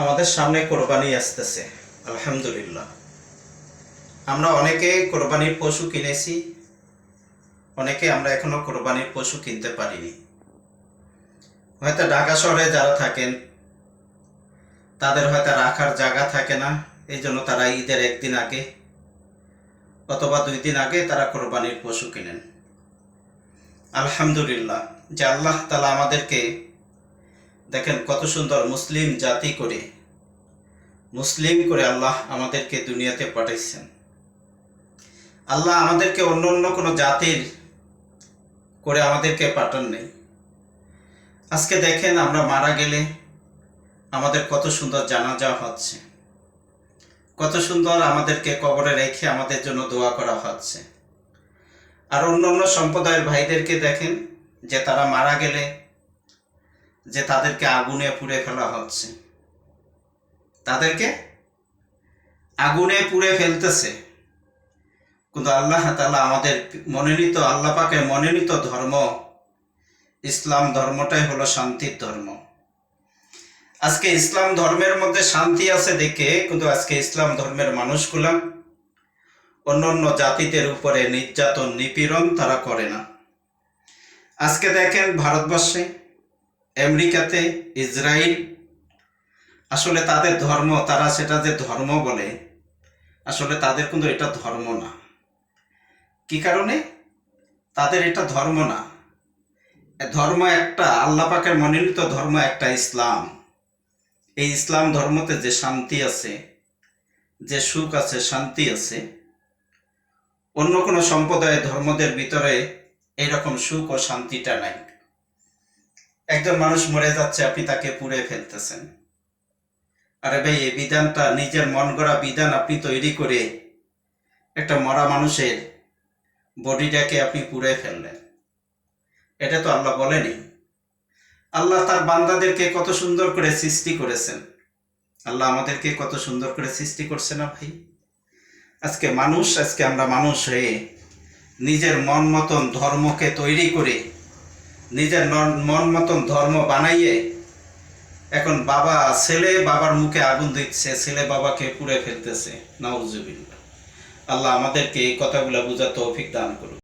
আমাদের সামনে কোরবানি আসতেছে। আলহামদুলিল্লাহ, আমরা অনেকে কোরবানির পশু কিনেছি, অনেকে আমরা এখনো কোরবানির পশু কিনতে পারিনি। হয়তো ঢাকা শহরে যারা থাকেন তাদের হয়তো রাখার জায়গা থাকে না, এই জন্য তারা ঈদের একদিন আগে অথবা 2 দিন আগে তারা কোরবানির পশু কিনেন। আলহামদুলিল্লাহ যে আল্লাহ তাআলা আমাদেরকে দেখেন কত সুন্দর মুসলিম জাতি করে, মুসলিম করে আল্লাহ আমাদেরকে দুনিয়াতে পাঠাইছেন। আল্লাহ আমাদেরকে অন্য অন্য কোনো জাতির করে আমাদেরকে পাঠান নেই। আজকে দেখেন আমরা মারা গেলে আমাদের কত সুন্দর জানাজা হচ্ছে, কত সুন্দর আমাদেরকে কবরে রেখে আমাদের জন্য দোয়া করা হচ্ছে। আর অন্য অন্য সম্প্রদায়ের ভাইদেরকে দেখেন যে তারা মারা গেলে যে তাদেরকে আগুনে পুড়ে ফেলা হচ্ছে, তাদেরকে আগুনে পুড়ে ফেলতেছে। কিন্তু আল্লাহ তাআলা আমাদের মনোনীত, আল্লাহ পাকের মনোনীত ধর্ম ইসলাম ধর্মটাই হলো শান্তির ধর্ম। আজকে ইসলাম ধর্মের মধ্যে শান্তি আছে দেখে কিন্তু আজকে ইসলাম ধর্মের মানুষগুলা অন্য অন্য জাতিদের উপরে নির্যাতন নিপীড়ন তারা করে না। আজকে দেখেন ভারতবর্ষে, আমেরিকাতে, ইসরায়েল, আসলে তাদের ধর্ম, তারা সেটা যে ধর্ম বলে, আসলে তাদের কিন্তু এটা ধর্ম না। কি কারণে তাদের এটা ধর্ম না? ধর্ম একটা, আল্লাহ পাকের মনোনীত ধর্ম একটা ইসলাম। এই ইসলাম ধর্মতে যে শান্তি আছে, যে সুখ আছে, শান্তি আছে, অন্য কোনো সম্প্রদায়ের ধর্মদের ভিতরে এইরকম সুখ ও শান্তিটা নাই। একজন মানুষ মরে যাচ্ছে, আপনি তাকে পুড়ে ফেলতেছেন। আরে ভাই, এই বিধানটা নিজের মন গড়া বিধান আপনি তৈরি করে একটা মরা মানুষের বডিটাকে আপনি পুড়ে ফেললেন, এটা তো আল্লাহ বলেনি। আল্লাহ তার বান্দাদেরকে কত সুন্দর করে সৃষ্টি করেছেন। আল্লাহ আমাদেরকে কত সুন্দর করে সৃষ্টি করছে না ভাই? আজকে আমরা মানুষ হয়ে নিজের মন মতন ধর্মকে তৈরি করে, নিজের মন মতন ধর্ম বানাইয়ে এখন ছেলে বাবার মুখে আগুন দিচ্ছে, ছেলে বাবাকে পুড়ে ফেলতেছে। নাউজুবিল্লাহ। আল্লাহ আমাদেরকে এই কথাগুলো বোঝার তৌফিক দান করুন।